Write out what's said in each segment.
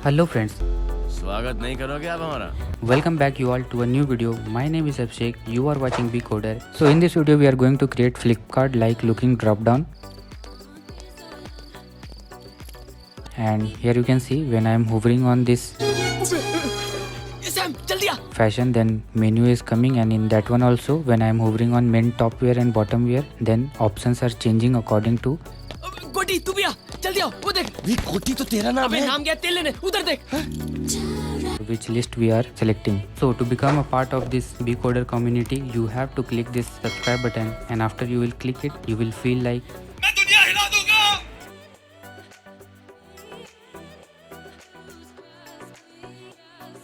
Hello friends, स्वागत नहीं करोगे आप हमारा? welcome back you all to a new video. My name is Abhishek. You are watching Becoder. So in this video we are going to create Flipkart like looking drop down. And here you can see when I am hovering on this fashion, then menu is coming, and in that one also when I am hovering on men top wear and bottom wear, then options are changing according to कोटी तू भी आ, जल्दी आओ, वो देख। ये कोटी तो तेरा नाम अबे है। नाम क्या है? तेल लेने, उधर देख। which list we are selecting. So to become a part of this Becoder community, you have to click this subscribe button, and after you will click it, you will feel like मैं दुनिया हिला दूंगा।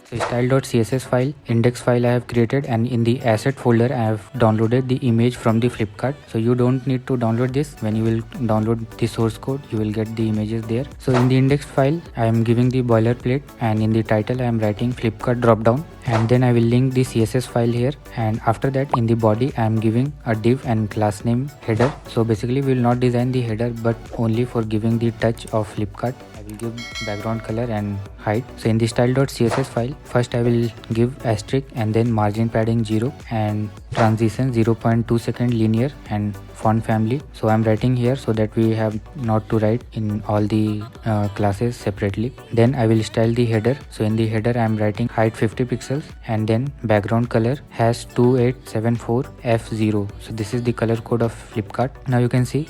so style.css file, index file I have created, and in the asset folder I have downloaded the image from the Flipkart. So you don't need to download this. When you will download the source code, you will get the images there. So in the index file I am giving the boilerplate, and in the title I am writing Flipkart dropdown, and then I will link the CSS file here, and after that in the body I am giving a div and class name header. So basically we will not design the header but only for giving the touch of Flipkart. I will give background color and height. So in the style.css file, first I will give asterisk and then margin padding 0 and transition 0.2 second linear and font family. So I'm writing here so that we have not to write in all the classes separately. Then I will style the header. So in the header I'm writing height 50 pixels and then background color #2874F0. So this is the color code of Flipkart. Now you can see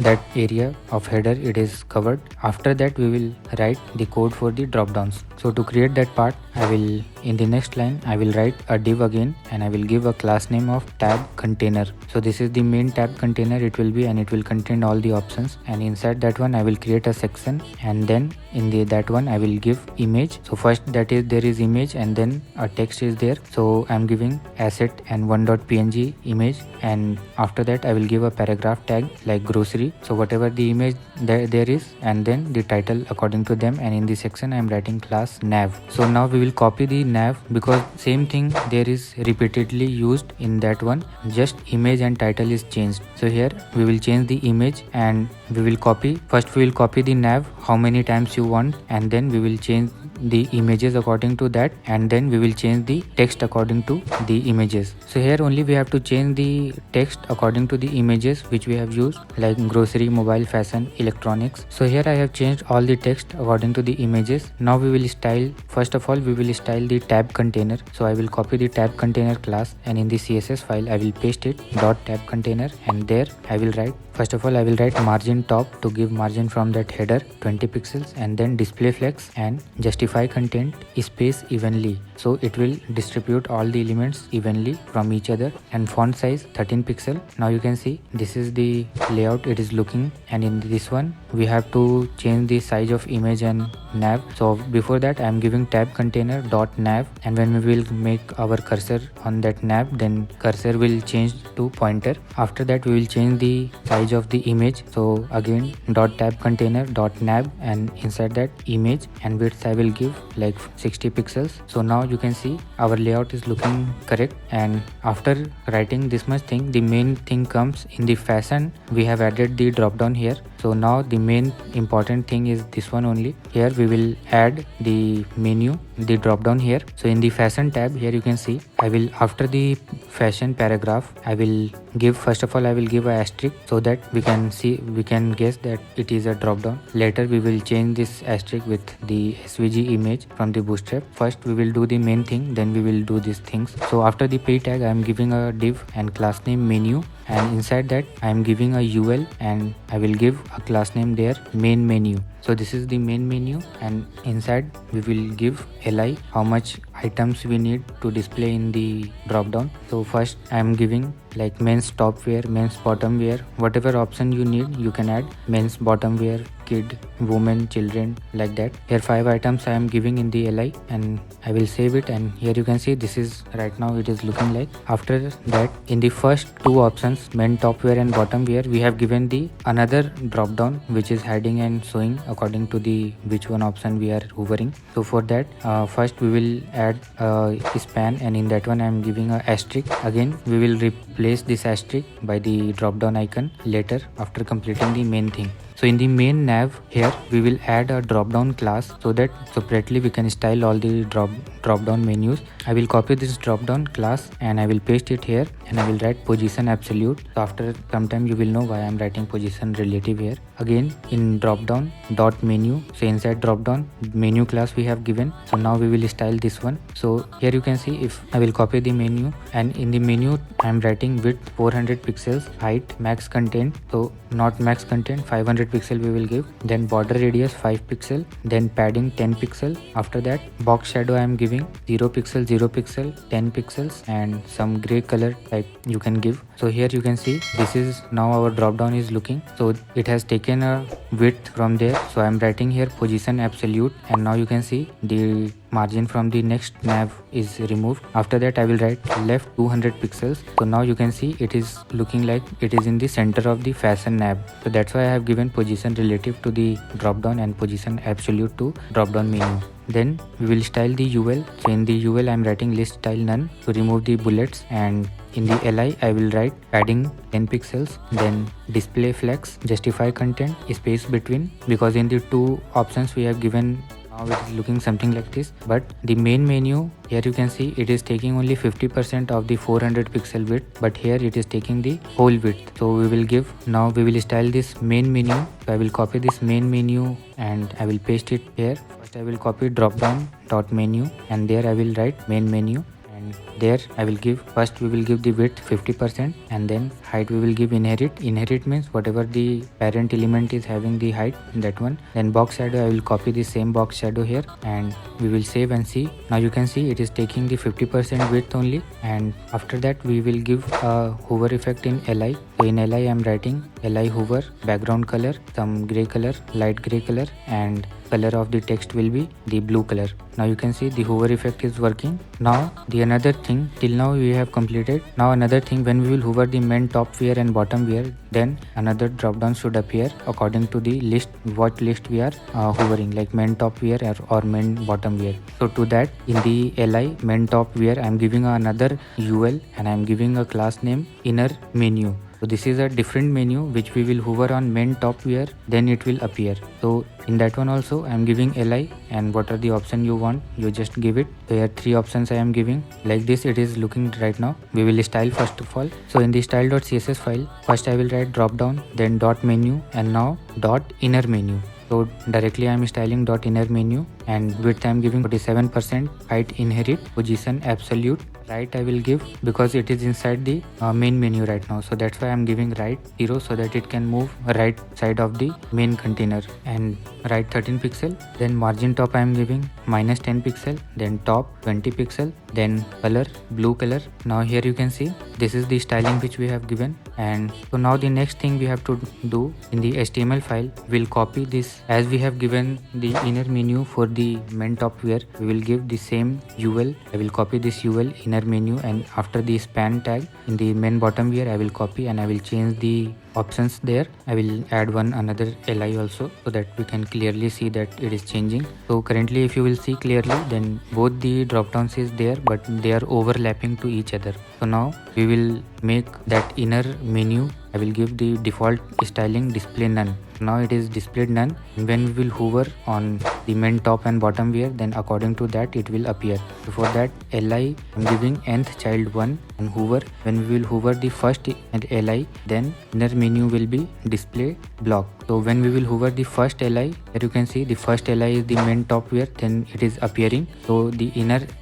that area of header, it is covered. After that we will write the code for the drop downs. So to create that part, I will in the next line I will write a div again, and I will give a class name of tab container. So this is the main tab container it will be, and it will contain all the options, and inside that one I will create a section, and then in that one I will give image. So first that is there is image and then a text is there. So I'm giving asset and 1.png image, and after that I will give a paragraph tag like grocery. So whatever the image there is, and then the title according to them, and in the section I am writing class nav. So now we will copy the nav because same thing there is repeatedly used in that one, just image and title is changed. So here we will change the image and we will copy. First we will copy the nav how many times you want, and then we will change the images according to that, and then we will change the text according to the images. So here only we have to change the text according to the images which we have used, like grocery, mobile, fashion, electronics. So here I have changed all the text according to the images. Now we will style, first of all we will style the tab container. So I will copy the tab container class, and in the CSS file I will paste it .tab container, and there I will write, first of all I will write margin top to give margin from that header 20 pixels, and then display flex and justify content space evenly. So it will distribute all the elements evenly from each other, and font size 13 pixel. Now you can see this is the layout it is looking, and in this one we have to change the size of image and nav. So before that I am giving tab container .nav, and when we will make our cursor on that nav, then cursor will change to pointer. After that we will change the size of the image. So again .tab container .nav, and inside that image and width I will give like 60 pixels. So now you can see our layout is looking correct, and after writing this much thing, the main thing comes in the fashion. We have added the drop down here. So now the main important thing is this one only. Here we will add the menu, the drop down here. So in the fashion tab here you can see I will, after the fashion paragraph, I will give, first of all I will give a asterisk so that we can see, we can guess that it is a drop down. Later we will change this asterisk with the SVG image from the bootstrap. First we will do the main thing, then we will do these things. So after the p tag I am giving a div and class name menu, and inside that I am giving a UL, and I will give a class name there main menu. So this is the main menu, and inside we will give li how much items we need to display in the drop down. So first I am giving like men's top wear, men's bottom wear, whatever option you need you can add, men's bottom wear, kid, woman, children, like that. Here 5 items I am giving in the li, and I will save it, and here you can see this is right now it is looking like. After that in the first two options, men top wear and bottom wear, we have given the another drop down which is hiding and showing according to the which one option we are hovering. So for that first we will add a span, and in that one I am giving a asterisk. Again we will replace this asterisk by the drop down icon later after completing the main thing. So in the main nav here we will add a drop down class so that separately we can style all the drop down menus. I will copy this drop down class and I will paste it here and I will write position absolute. So after some time you will know why I am writing position relative here. Again in drop down dot menu, so inside drop down menu class we have given. So now we will style this one. So here you can see, if I will copy the menu, and in the menu I am writing width 400 pixels, height max content, so not max content, 500 pixel we will give, then border radius 5 pixel, then padding 10 pixel. After that box shadow I am giving 0 pixel, 0 pixel, 10 pixels, and some gray color type you can give. So here you can see this is now our drop down is looking. So it has taken a width from there, so I am writing here position absolute, and now you can see the margin from the next nav is removed. After that I will write left 200 pixels. So now you can see it is looking like it is in the center of the fashion nav. So that's why I have given position relative to the drop down and position absolute to drop down menu. Then we will style the UL. So in the UL I am writing list style none to remove the bullets, and in the LI I will write padding 10 pixels, then display flex, justify content, space between, because in the two options we have given, now it is looking something like this. But the main menu here you can see it is taking only 50% of the 400 pixel width, but here it is taking the whole width. So we will give, now we will style this main menu. So I will copy this main menu and I will paste it here. First I will copy drop down dot menu, and there I will write main menu, and there I will give, first we will give the width 50%, and then height we will give inherit. Inherit means whatever the parent element is having the height, that one. Then box shadow I will copy the same box shadow here, and we will save and see. Now you can see it is taking the 50% width only, and after that we will give a hover effect in LI. So in LI I am writing LI hover, background color some gray color, light gray color, and color of the text will be the blue color. Now you can see the hover effect is working. Now the another thing, till now we have completed. Now another thing, when we will hover the main top wear and bottom wear, then another drop down should appear according to the list, what list we are hovering, like main top wear or main bottom wear. So to that, in the LI main top wear I am giving another UL and I am giving a class name inner menu. So this is a different menu which we will hover on main top wear, then it will appear. So in that one also I am giving LI, and what are the option you want, you just give it. So here 3 options I am giving. Like this it is looking right now. We will style first of all. So in the style.css file, first I will write drop down, then dot menu, and now dot inner menu. So directly I am styling dot inner menu, and width I am giving 47%, height inherit, position absolute, right I will give because it is inside the main menu right now. So that's why I am giving right 0 so that it can move right side of the main container, and right 13 pixel. Then margin top I am giving minus 10 pixel, then top 20 pixel, then color blue color. Now here you can see this is the styling which we have given. And so now the next thing we have to do, in the HTML file we'll copy this, as we have given the inner menu for the main top wear, we will give the same UL. I will copy this UL inner menu, and after the span tag in the main bottom wear I will copy and I will change the options there. I will add one another LI also so that we can clearly see that it is changing. So currently if you will see clearly, then both the drop downs is there but they are overlapping to each other. So now we will make that inner menu, I will give the default styling display none. Now it is displayed none, and when we will hover on the main top and bottom wear, then according to that it will appear. So for that LI I am giving nth child 1 and hover. When we will hover the first LI, then inner menu will be display block. So when we will hover the first LI, here you can see the first LI is the main top wear, then it is appearing. So the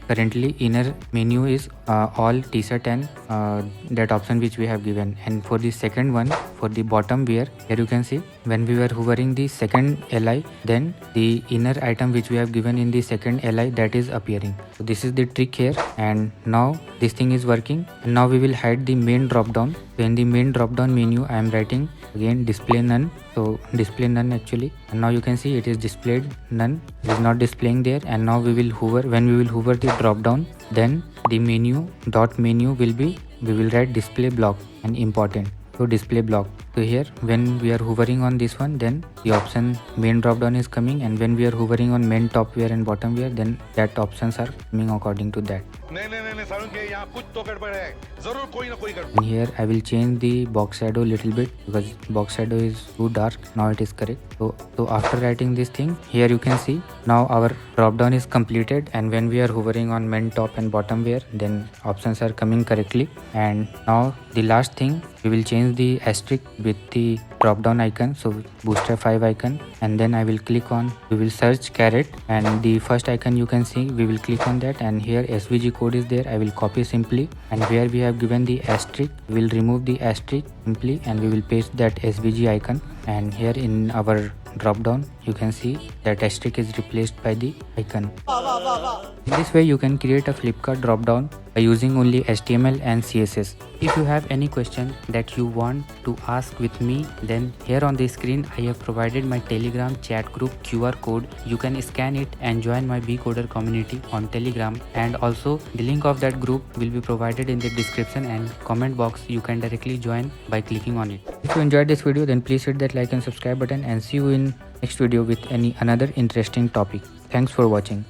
currently inner menu is all t-shirt and that option which we have given. And for the second one, for the bottom wear, here you can see when we were hovering the second LI, then the inner item which we have given in the second LI, that is appearing. So this is the trick here, and now this thing is working. And now we will hide the main drop down. So in the main drop down menu I am writing again display none. So display none actually, and now you can see it is displayed none, it is not displaying there. And now we will hover, when we will hover the drop down, then the menu dot menu will be, we will write display block and important. So display block. So here when we are hovering on this one, then the option main drop down is coming, and when we are hovering on main top wear and bottom wear, then that options are coming according to that. नहीं सारुण के यहाँ कुछ तो गड़बड़ है जरूर कोई ना कोई गड़बड़ And here I will change the box shadow little bit because box shadow is too dark. Now it is correct. So after writing this thing, here you can see now our drop down is completed, and when we are hovering on main top and bottom wear, then options are coming correctly. And now the last thing, we will change the asterisk with the drop down icon, so booster 5 icon, and then I will click on, we will search caret, and the first icon you can see, we will click on that, and here SVG code is there. I will copy simply, and where we have given the asterisk, we will remove the asterisk simply, and we will paste that SVG icon. And here in our drop down you can see that asterisk is replaced by the icon. In this way you can create a Flipkart drop down by using only HTML and CSS. If you have any question that you want to ask with me, then here on the screen I have provided my Telegram chat group QR code. You can scan it and join my Bcoder community on Telegram, and also the link of that group will be provided in the description and comment box. You can directly join by clicking on it. If you enjoyed this video, then please hit that like and subscribe button, and see you in next video with another interesting topic. Thanks for watching.